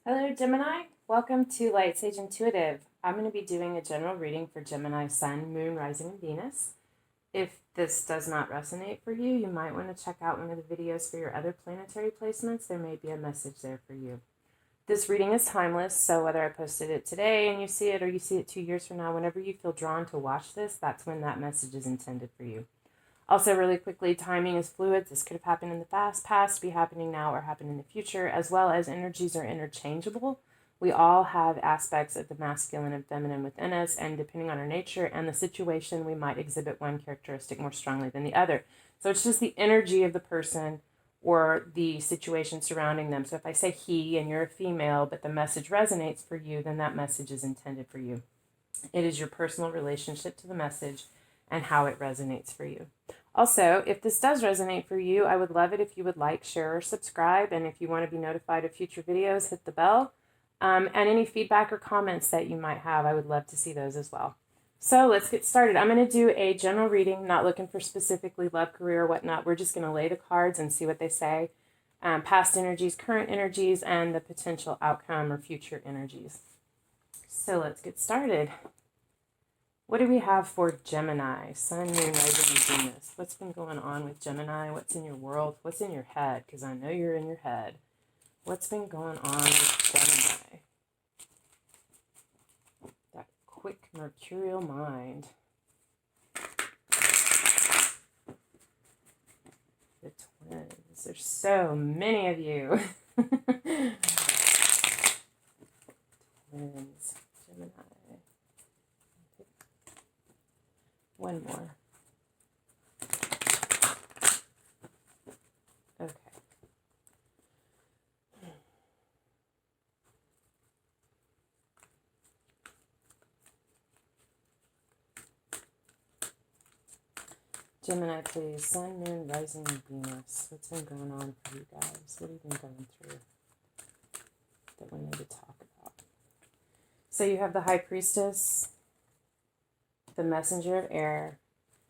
Hello, Gemini. Welcome to Light Sage Intuitive. I'm going to be doing a general reading for Gemini Sun, Moon, Rising, and Venus. If this does not resonate for you, you might want to check out one of the videos for your other planetary placements. There may be a message there for you. This reading is timeless, so whether I posted it today and you see it or you see it 2 years from now, whenever you feel drawn to watch this, that's when that message is intended for you. Also, really quickly, timing is fluid. This could have happened in the past, be happening now, or happen in the future, as well as energies are interchangeable. We all have aspects of the masculine and feminine within us, and depending on our nature and the situation, we might exhibit one characteristic more strongly than the other. So it's just the energy of the person or the situation surrounding them. So if I say he and you're a female, but the message resonates for you, then that message is intended for you. It is your personal relationship to the message and how it resonates for you. Also, if this does resonate for you, I would love it if you would like, share, or subscribe. And if you want to be notified of future videos, hit the bell. And any feedback or comments that you might have, I would love to see those as well. So let's get started. I'm going to do a general reading, not looking for specifically love, career, or whatnot. We're just going to lay the cards and see what they say. Past energies, current energies, and the potential outcome or future energies. So let's get started. What do we have for Gemini? Sun, Moon, Rising, and Venus. What's been going on with Gemini? What's in your world? What's in your head? Because I know you're in your head. What's been going on with Gemini? That quick mercurial mind. The twins. There's so many of you. Twins. Gemini. One more. Okay. Gemini, please. Sun, Moon, Rising, and Venus. What's been going on for you guys? What have you been going through that we need to talk about? So you have the High Priestess, the Messenger of Air,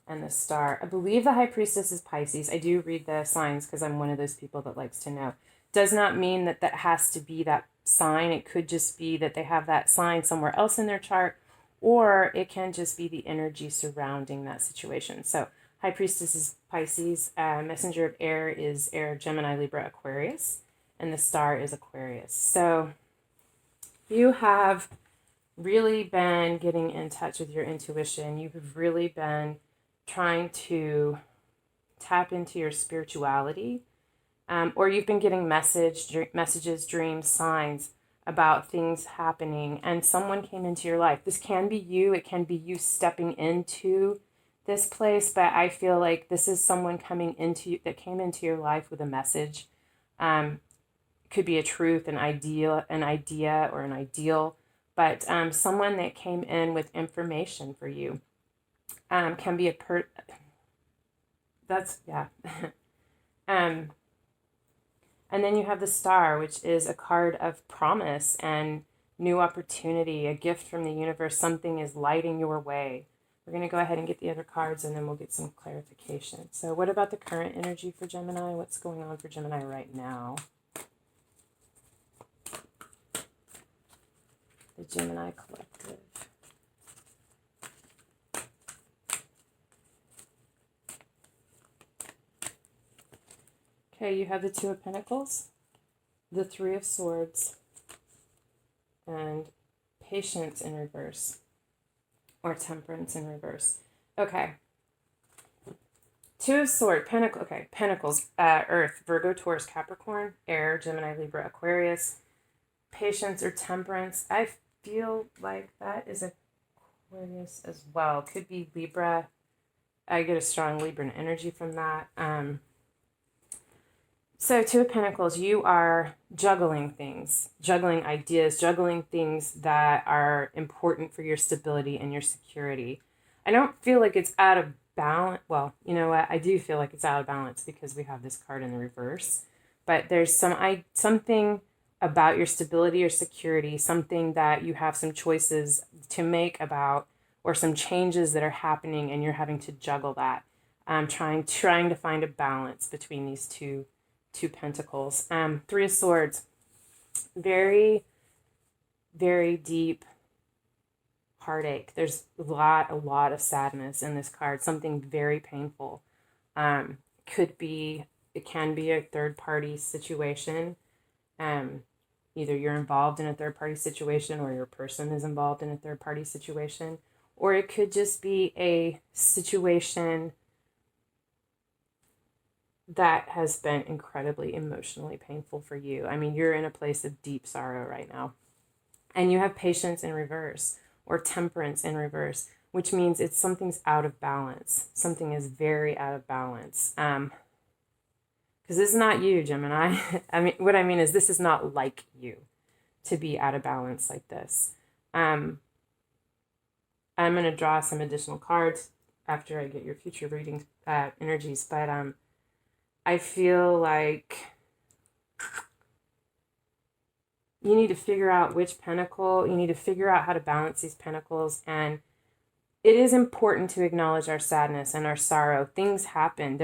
and the Star. I believe the High Priestess is Pisces. I do read the signs because I'm one of those people that likes to know. Does not mean that that has to be that sign. It could just be that they have that sign somewhere else in their chart, or it can just be the energy surrounding that situation. So High Priestess is Pisces. Messenger of Air is Air, Gemini, Libra, Aquarius, and the Star is Aquarius. So you have really been getting in touch with your intuition. You have really been trying to tap into your spirituality, or you've been getting messages, dreams, signs about things happening, and someone came into your life. This can be you. It can be you stepping into this place, but I feel like this is someone that came into your life with a message. Could be a truth, an idea, or an ideal. But someone that came in with information for you can be that's, yeah. And then you have the Star, which is a card of promise and new opportunity, a gift from the universe. Something is lighting your way. We're going to go ahead and get the other cards, and then we'll get some clarification. So what about the current energy for Gemini? What's going on for Gemini right now? The Gemini Collective. Okay, you have the Two of Pentacles, the Three of Swords, and Patience in reverse, or Temperance in reverse. Okay. Two of Swords, Pentacles, Earth, Virgo, Taurus, Capricorn, Air, Gemini, Libra, Aquarius, Patience or Temperance. I feel like that is Aquarius as well. Could be Libra. I get a strong Libran energy from that. So Two of Pentacles, you are juggling things, juggling ideas, juggling things that are important for your stability and your security. I don't feel like it's out of balance. Well, you know what? I do feel like it's out of balance because we have this card in the reverse. But there's something about your stability or security, something that you have some choices to make about, or some changes that are happening, and you're having to juggle that. Trying to find a balance between these two pentacles. Three of Swords. Very, very deep heartache. There's a lot of sadness in this card, something very painful. Um, it can be a third party situation. Um, Either you're involved in a third party situation or your person is involved in a third party situation, or it could just be a situation that has been incredibly emotionally painful for you. I mean, you're in a place of deep sorrow right now. And you have patience in reverse or temperance in reverse, which means it's something's out of balance. Something is very out of balance. Because this is not you, Gemini. I mean, what I mean is this is not like you to be out of balance like this. I'm going to draw some additional cards after I get your future reading energies, but I feel like you need to figure out which pentacle, you need to figure out how to balance these pentacles. And it is important to acknowledge our sadness and our sorrow. Things happen.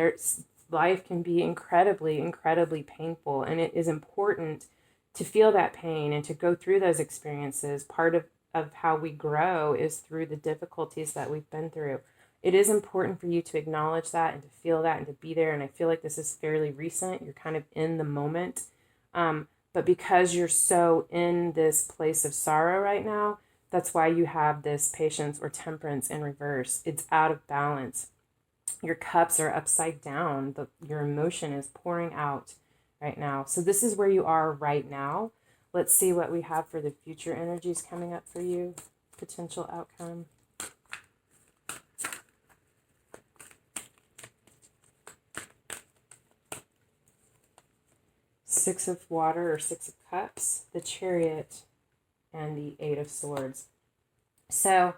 Life can be incredibly, incredibly painful. And it is important to feel that pain and to go through those experiences. Part of how we grow is through the difficulties that we've been through. It is important for you to acknowledge that and to feel that and to be there. And I feel like this is fairly recent. You're kind of in the moment. But because you're so in this place of sorrow right now, that's why you have this patience or temperance in reverse. It's out of balance. Your cups are upside down. Your emotion is pouring out right now. So this is where you are right now. Let's see what we have for the future energies coming up for you. Potential outcome. Six of Water or Six of Cups, the Chariot, and the Eight of Swords. So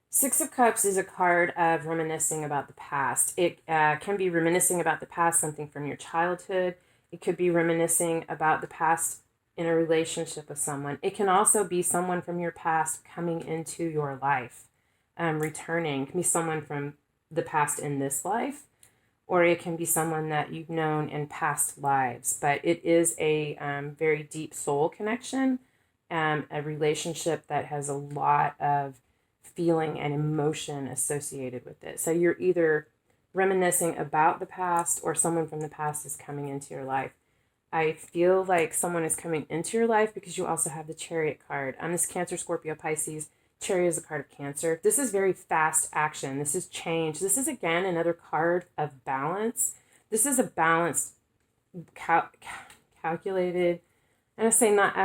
Six of Cups is a card of reminiscing about the past. It can be reminiscing about the past, something from your childhood. It could be reminiscing about the past in a relationship with someone. It can also be someone from your past coming into your life, returning. It can be someone from the past in this life, or it can be someone that you've known in past lives. But it is a very deep soul connection, a relationship that has a lot of feeling and emotion associated with it. So you're either reminiscing about the past or someone from the past is coming into your life. I feel like someone is coming into your life because you also have the Chariot card. This Cancer, Scorpio, Pisces. Chariot is a card of Cancer. This is very fast action. This is change. This is, again, another card of balance. This is a balanced, calculated, and I say not,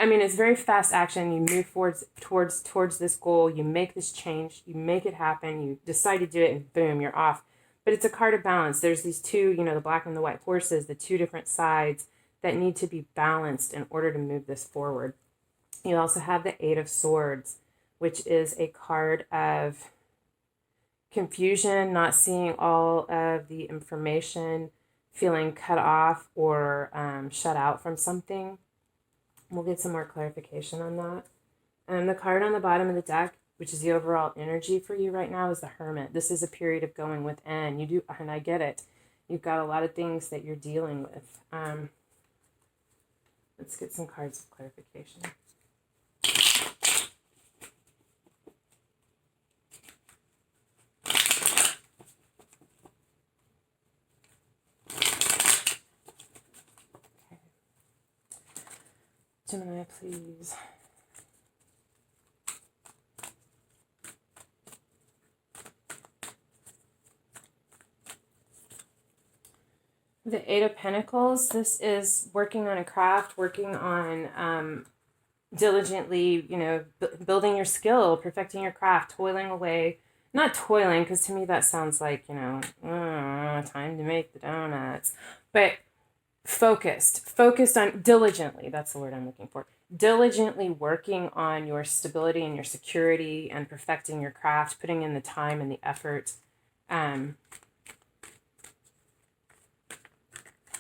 it's very fast action. You move towards this goal. You make this change. You make it happen. You decide to do it, and boom, you're off. But it's a card of balance. There's these two, the black and the white horses, the two different sides that need to be balanced in order to move this forward. You also have the Eight of Swords, which is a card of confusion, not seeing all of the information, feeling cut off or shut out from something. We'll get some more clarification on that. And the card on the bottom of the deck, which is the overall energy for you right now, is the Hermit. This is a period of going within. And I get it. You've got a lot of things that you're dealing with. Let's get some cards of clarification. Gemini, please. The Eight of Pentacles, this is working on a craft, working on diligently, building your skill, perfecting your craft, toiling away. Not toiling, because to me that sounds like, time to make the donuts. But focused on diligently, that's the word I'm looking for. Diligently working on your stability and your security and perfecting your craft, putting in the time and the effort.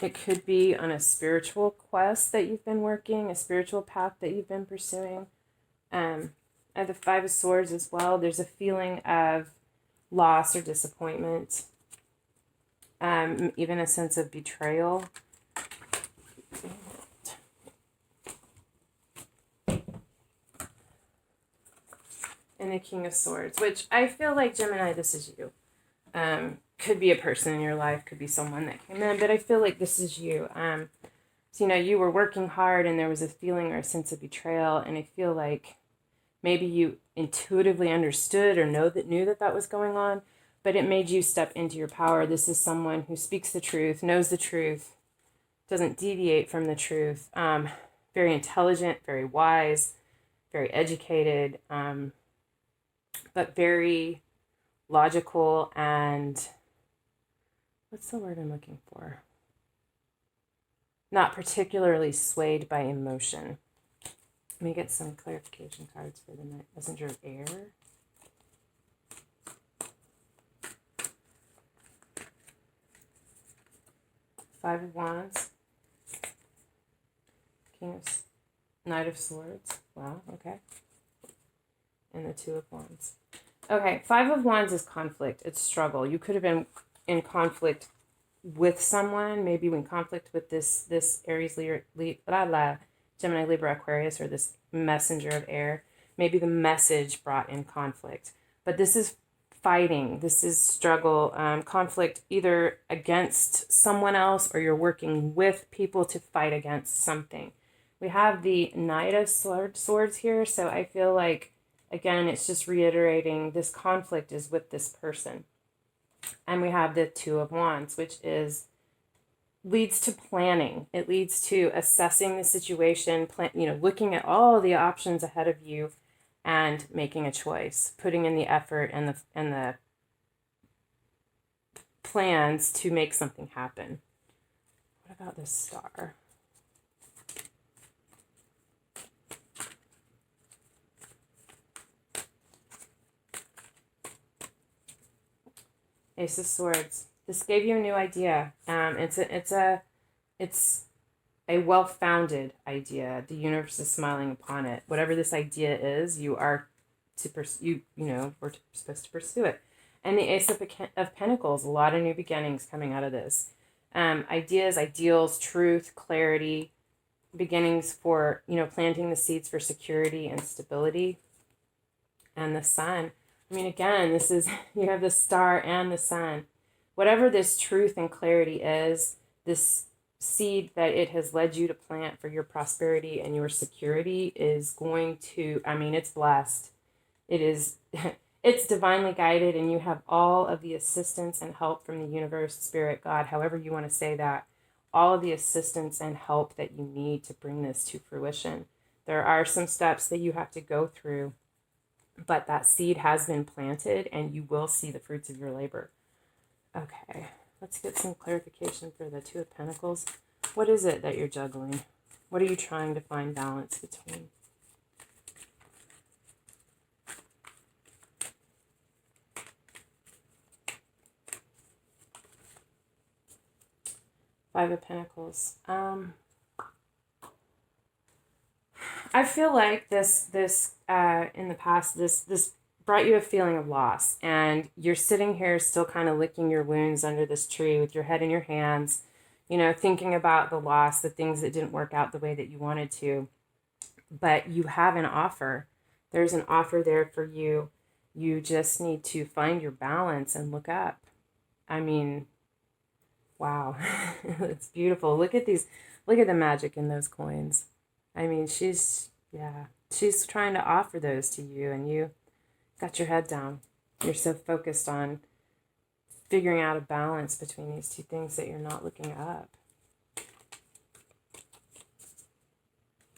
It could be on a spiritual quest that you've been working, a spiritual path that you've been pursuing. At the Five of Swords as well, there's a feeling of loss or disappointment, even a sense of betrayal. And the King of Swords, which I feel like, Gemini, this is you. Could be a person in your life, could be someone that came in, but I feel like this is you. So, you were working hard and there was a feeling or a sense of betrayal, and I feel like maybe you intuitively understood or knew that was going on, but it made you step into your power. This is someone who speaks the truth, knows the truth, doesn't deviate from the truth. Very intelligent, very wise, very educated, but very logical and, what's the word I'm looking for? Not particularly swayed by emotion. Let me get some clarification cards for the messenger of air. Five of Wands. Knight of Swords. Wow, okay. And the Two of Wands. Okay, Five of Wands is conflict. It's struggle. You could have been in conflict with someone, maybe in conflict with this Aries, Gemini, Libra, Aquarius, or this messenger of air. Maybe the message brought in conflict. But this is fighting. This is struggle, conflict either against someone else or you're working with people to fight against something. We have the Knight of Swords here, so I feel like, again, it's just reiterating this conflict is with this person. And we have the Two of Wands, which leads to planning. It leads to assessing the situation, looking at all the options ahead of you and making a choice, putting in the effort and the plans to make something happen. What about this Star? Ace of Swords. This gave you a new idea. It's a well-founded idea. The universe is smiling upon it. Whatever this idea is, you are to pursue. We're supposed to pursue it. And the Ace of Pentacles. A lot of new beginnings coming out of this. Ideas, ideals, truth, clarity, beginnings for planting the seeds for security and stability. And the Sun. I mean, again, this is, you have the Star and the Sun. Whatever this truth and clarity is, this seed that it has led you to plant for your prosperity and your security is going to, it's blessed. It is, it's divinely guided, and you have all of the assistance and help from the universe, spirit, God, however you want to say that, all of the assistance and help that you need to bring this to fruition. There are some steps that you have to go through, but that seed has been planted and you will see the fruits of your labor. Okay, let's get some clarification for the Two of Pentacles. What is it that you're juggling? What are you trying to find balance between? Five of Pentacles. I feel like this in the past, this brought you a feeling of loss, and you're sitting here still kind of licking your wounds under this tree with your head in your hands, thinking about the loss, the things that didn't work out the way that you wanted to. But you have an offer. There's an offer there for you. You just need to find your balance and look up. Wow. It's beautiful. Look at the magic in those coins. She's trying to offer those to you, and you got your head down. You're so focused on figuring out a balance between these two things that you're not looking up.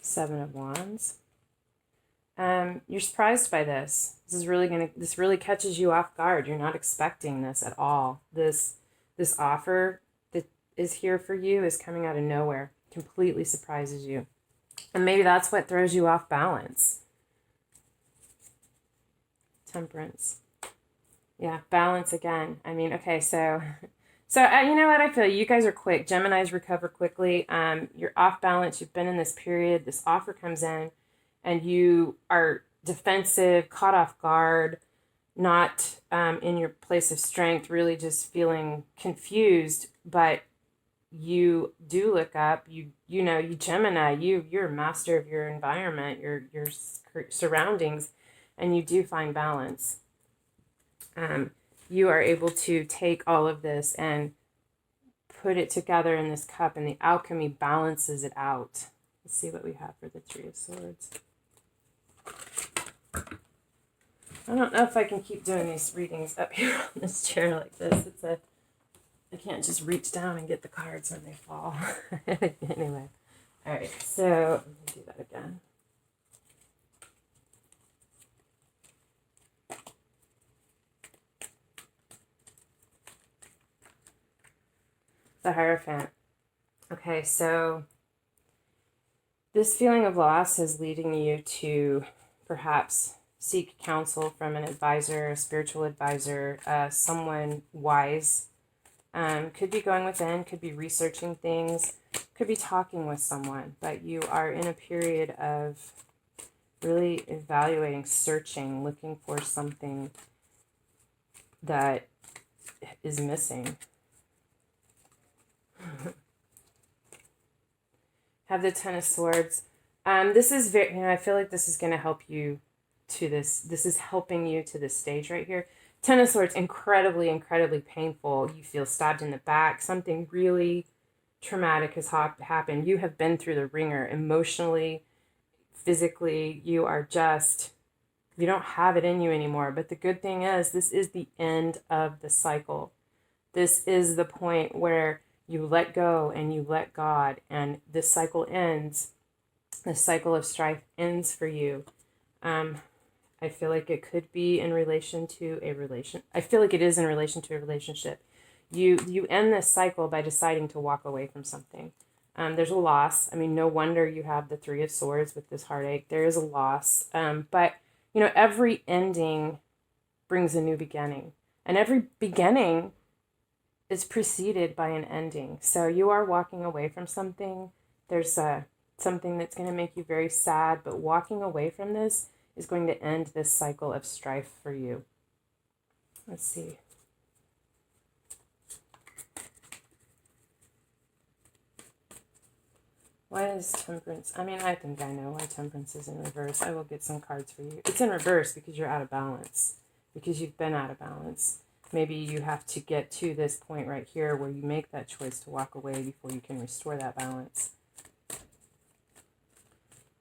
Seven of Wands. You're surprised by this. This really catches you off guard. You're not expecting this at all. This offer that is here for you is coming out of nowhere. Completely surprises you. And maybe that's what throws you off balance. Temperance. Yeah, balance again. Okay, so you know what? I feel you guys are quick. Geminis recover quickly. You're off balance. You've been in this period. This offer comes in, and you are defensive, caught off guard, not in your place of strength, really just feeling confused. But you do look up. You Gemini. You're a master of your environment, your surroundings. and you do find balance. You are able to take all of this and put it together in this cup, and the alchemy balances it out. Let's see what we have for the Three of Swords. I don't know if I can keep doing these readings up here on this chair like this. I can't just reach down and get the cards when they fall. Anyway, all right, so let me do that again. The Hierophant. Okay, so this feeling of loss is leading you to perhaps seek counsel from an advisor, a spiritual advisor, someone wise. Could be going within, could be researching things, could be talking with someone, but you are in a period of really evaluating, searching, looking for something that is missing. Have the Ten of Swords. This is very, I feel like this is going to help you to this. This is helping you to this stage right here. Ten of Swords, incredibly, incredibly painful. You feel stabbed in the back. Something really traumatic has happened. You have been through the ringer emotionally, physically. You are just, you don't have it in you anymore. But the good thing is, this is the end of the cycle. This is the point where you let go and you let God, and this cycle ends. The cycle of strife ends for you. I feel like it could be in relation to a relation. I feel like it is in relation to a relationship. You end this cycle by deciding to walk away from something. There's a loss. I mean, no wonder you have the Three of Swords with this heartache. There is a loss. But, every ending brings a new beginning. And every beginning is preceded by an ending. So you are walking away from something. There's something that's going to make you very sad, but walking away from this is going to end this cycle of strife for you. Let's see. Why is Temperance? I mean, I think I know why Temperance is in reverse. I will get some cards for you. It's in reverse because you're out of balance, because you've been out of balance. Maybe you have to get to this point right here where you make that choice to walk away before you can restore that balance.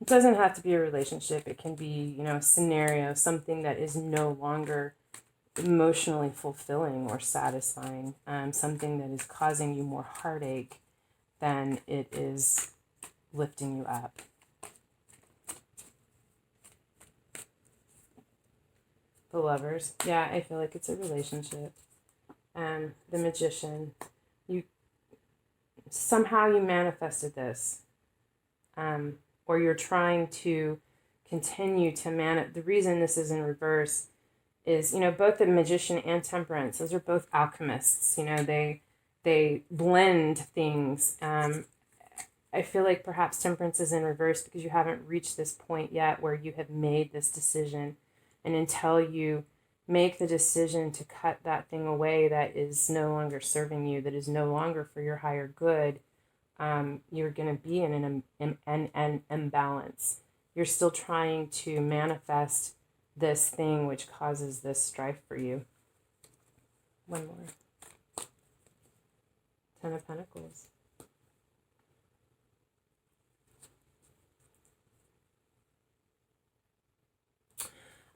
It doesn't have to be a relationship. It can be, a scenario, something that is no longer emotionally fulfilling or satisfying, something that is causing you more heartache than it is lifting you up. The Lovers. Yeah, I feel like it's a relationship. The Magician. Somehow you manifested this. Or you're trying to continue to the reason this is in reverse is, both the Magician and Temperance, those are both alchemists. They blend things. I feel like perhaps Temperance is in reverse because you haven't reached this point yet where you have made this decision. And until you make the decision to cut that thing away that is no longer serving you, that is no longer for your higher good, you're going to be in an imbalance. You're still trying to manifest this thing which causes this strife for you. One more. Ten of Pentacles.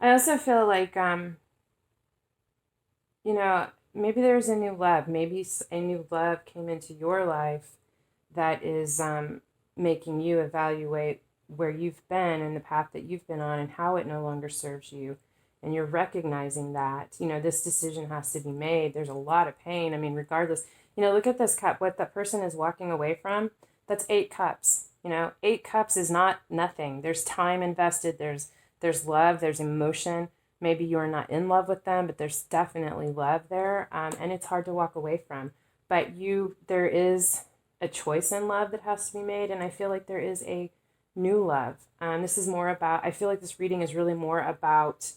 I also feel like, maybe there's a new love. Maybe a new love came into your life that is making you evaluate where you've been and the path that you've been on and how it no longer serves you. And you're recognizing that, this decision has to be made. There's a lot of pain. I mean, regardless, look at this cup. What that person is walking away from, that's 8 cups. 8 cups is not nothing. There's time invested. There's love. There's emotion. Maybe you're not in love with them, but there's definitely love there. And it's hard to walk away from. But there is a choice in love that has to be made. And I feel like there is a new love. This is more about, I feel like this reading is really more about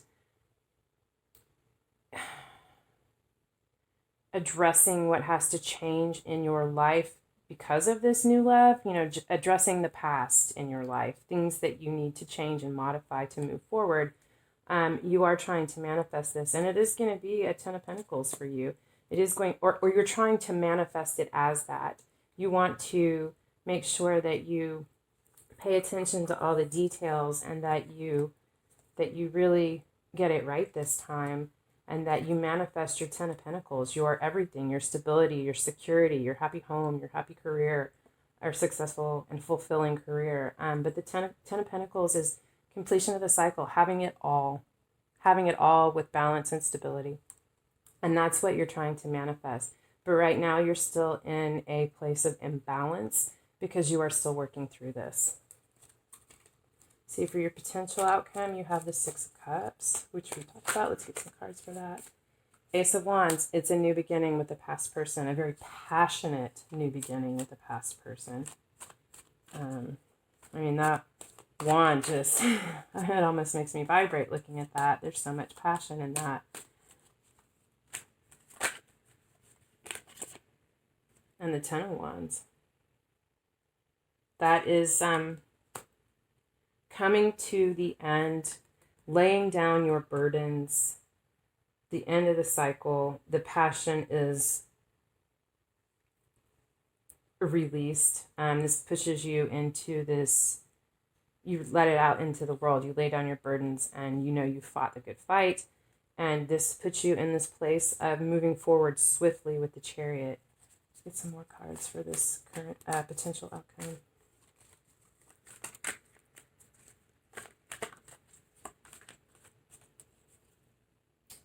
addressing what has to change in your life because of this new love, addressing the past in your life, things that you need to change and modify to move forward. You are trying to manifest this, and it is going to be a Ten of Pentacles for you. It is going, or you're trying to manifest it as that. You want to make sure that you pay attention to all the details, and that you really get it right this time, and that you manifest your Ten of Pentacles, your everything, your stability, your security, your happy home, your happy career, or successful and fulfilling career. But the Ten of Pentacles is completion of the cycle, having it all with balance and stability. And that's what you're trying to manifest. But right now you're still in a place of imbalance because you are still working through this. See, for your potential outcome, you have the Six of Cups, which we talked about. Let's get some cards for that. Ace of Wands, it's a new beginning with the past person, a very passionate new beginning with the past person. I mean, that wand just, it almost makes me vibrate looking at that. There's so much passion in that. And the Ten of Wands. That is coming to the end, laying down your burdens, the end of the cycle. The passion is released. This pushes you into this, you let it out into the world. You lay down your burdens, and you know you fought the good fight. And this puts you in this place of moving forward swiftly with the Chariot. Let's get some more cards for this current potential outcome.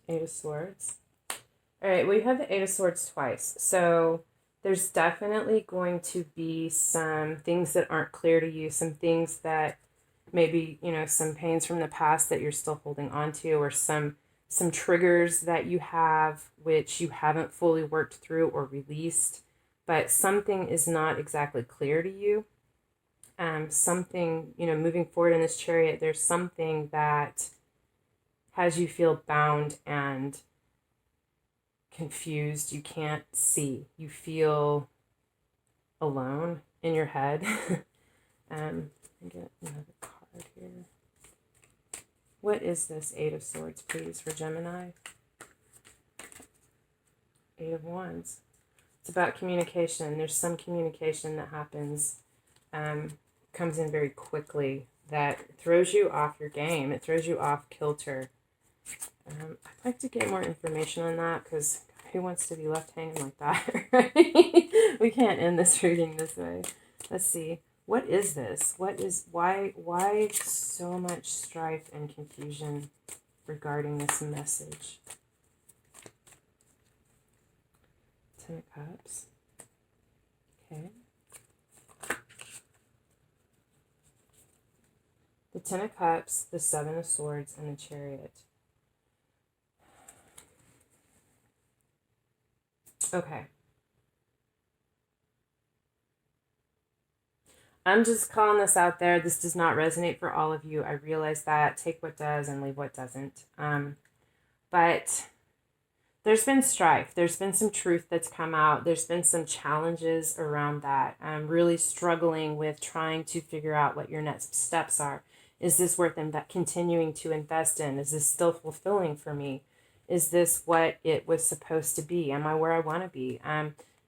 Eight of Swords. All right, well, you have the Eight of Swords twice. So there's definitely going to be some things that aren't clear to you, some things that maybe, you know, some pains from the past that you're still holding on to, or some triggers that you have which you haven't fully worked through or released, but something is not exactly clear to you. Something, you know, moving forward in this Chariot, there's something that has you feel bound and confused. You can't see. You feel alone in your head. Get another card here. What is this Eight of Swords, please, for Gemini? Eight of Wands. It's about communication. There's some communication that happens, comes in very quickly, that throws you off your game. It throws you off kilter. I'd like to get more information on that, because who wants to be left hanging like that, right? We can't end this reading this way. Let's see. What is this? Why so much strife and confusion regarding this message? Ten of Cups. Okay. The Ten of Cups, the Seven of Swords, and the Chariot. Okay. I'm just calling this out there. This does not resonate for all of you. I realize that. Take what does and leave what doesn't. But there's been strife. There's been some truth that's come out. There's been some challenges around that. I'm really struggling with trying to figure out what your next steps are. Is this worth continuing to invest in? Is this still fulfilling for me? Is this what it was supposed to be? Am I where I want to be?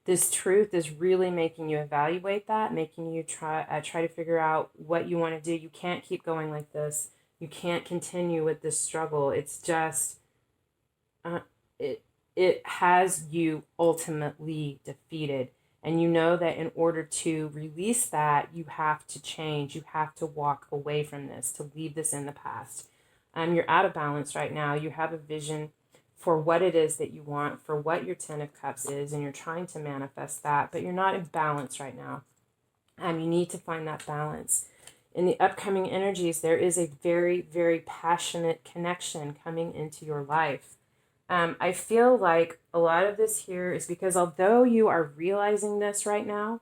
This truth is really making you evaluate that, making you try to figure out what you want to do. You can't keep going like this. You can't continue with this struggle. It's just, it has you ultimately defeated. And you know that in order to release that, you have to change. You have to walk away from this, to leave this in the past. You're out of balance right now. You have a vision for what it is that you want, for what your Ten of Cups is, and you're trying to manifest that, but you're not in balance right now. You need to find that balance. In the upcoming energies, there is a very, very passionate connection coming into your life. I feel like a lot of this here is because although you are realizing this right now,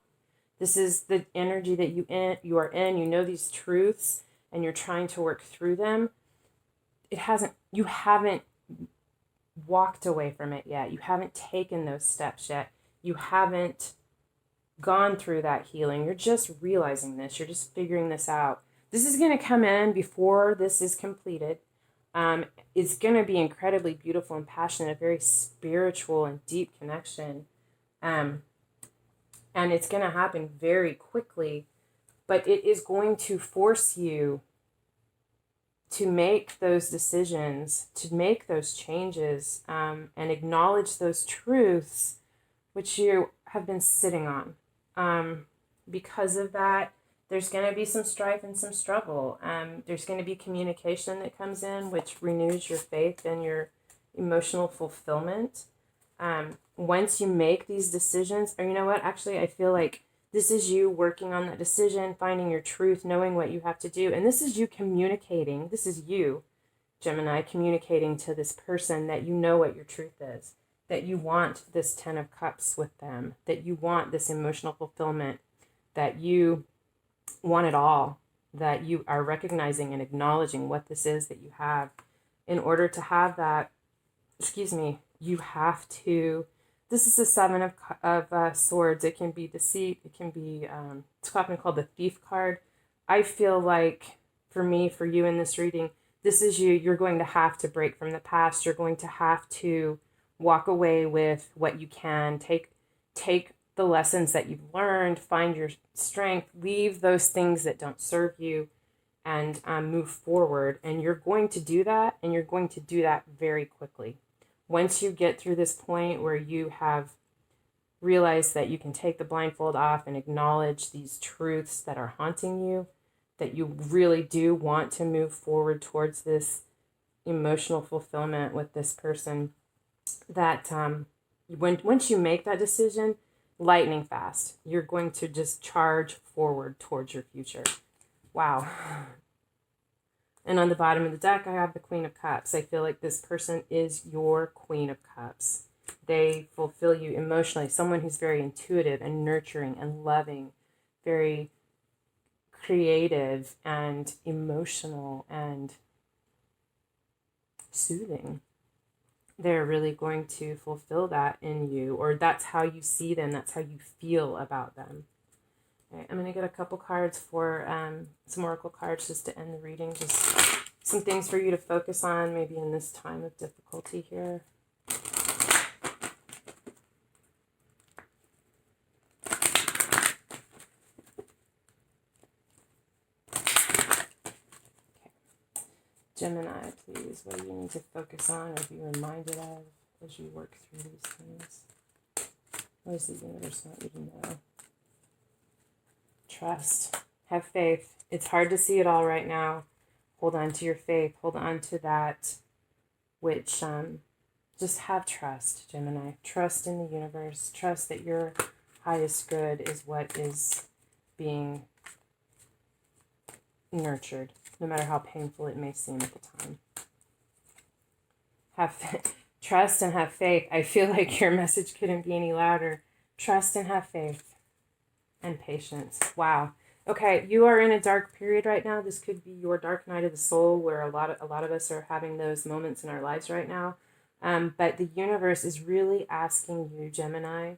this is the energy that you are in, you know these truths, and you're trying to work through them. You haven't walked away from it yet. You haven't taken those steps yet. You haven't gone through that healing. You're just realizing this. You're just figuring this out. This is going to come in before this is completed. is going to be incredibly beautiful and passionate, a very spiritual and deep connection. And it's going to happen very quickly, but it is going to force you to make those decisions, to make those changes, and acknowledge those truths which you have been sitting on. Because of that, there's going to be some strife and some struggle. There's going to be communication that comes in, which renews your faith and your emotional fulfillment. Once you make these decisions, or you know what, actually, I feel like this is you working on that decision, finding your truth, knowing what you have to do. And this is you communicating. This is you, Gemini, communicating to this person that you know what your truth is, that you want this 10 of Cups with them, that you want this emotional fulfillment, that you want it all, that you are recognizing and acknowledging what this is that you have. In order to have that, you have to, this is the 7 of Swords. It can be deceit. It can be, it's often called the Thief card. I feel like, for me, for you in this reading, this is you. You're going to have to break from the past. You're going to have to walk away with what you can. Take the lessons that you've learned. Find your strength. Leave those things that don't serve you, and move forward. And you're going to do that, and you're going to do that very quickly. Once you get through this point where you have realized that you can take the blindfold off and acknowledge these truths that are haunting you, that you really do want to move forward towards this emotional fulfillment with this person, that once you make that decision, lightning fast, you're going to just charge forward towards your future. Wow. And on the bottom of the deck, I have the Queen of Cups. I feel like this person is your Queen of Cups. They fulfill you emotionally. Someone who's very intuitive and nurturing and loving, very creative and emotional and soothing. They're really going to fulfill that in you, or that's how you see them. That's how you feel about them. Okay, I'm going to get a couple cards for some oracle cards just to end the reading. Just some things for you to focus on maybe in this time of difficulty here. Okay. Gemini, please, what do you need to focus on or be reminded of as you work through these things? What does the universe want you to know? Trust. Have faith. It's hard to see it all right now. Hold on to your faith. Hold on to that which, just have trust, Gemini. Trust in the universe. Trust that your highest good is what is being nurtured, no matter how painful it may seem at the time. Trust and have faith. I feel like your message couldn't be any louder. Trust and have faith. And patience. Wow. Okay, you are in a dark period right now. This could be your dark night of the soul, where a lot of us are having those moments in our lives right now. But the universe is really asking you, Gemini,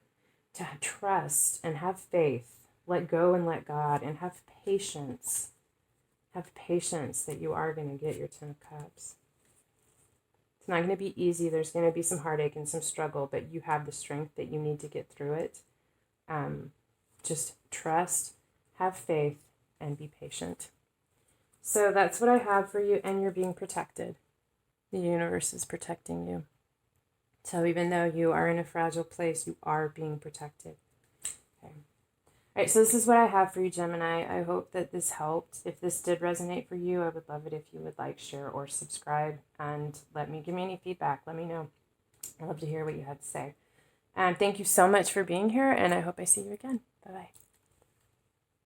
to trust and have faith. Let go and let God, and have patience. Have patience that you are going to get your 10 of Cups. It's not going to be easy. There's going to be some heartache and some struggle, but you have the strength that you need to get through it. Just trust, have faith, and be patient. So that's what I have for you, and you're being protected. The universe is protecting you. So even though you are in a fragile place, you are being protected. Okay. All right, so this is what I have for you, Gemini. I hope that this helped. If this did resonate for you, I would love it if you would like, share, or subscribe, and give me any feedback. Let me know. I'd love to hear what you had to say. Thank you so much for being here, and I hope I see you again. Bye-bye.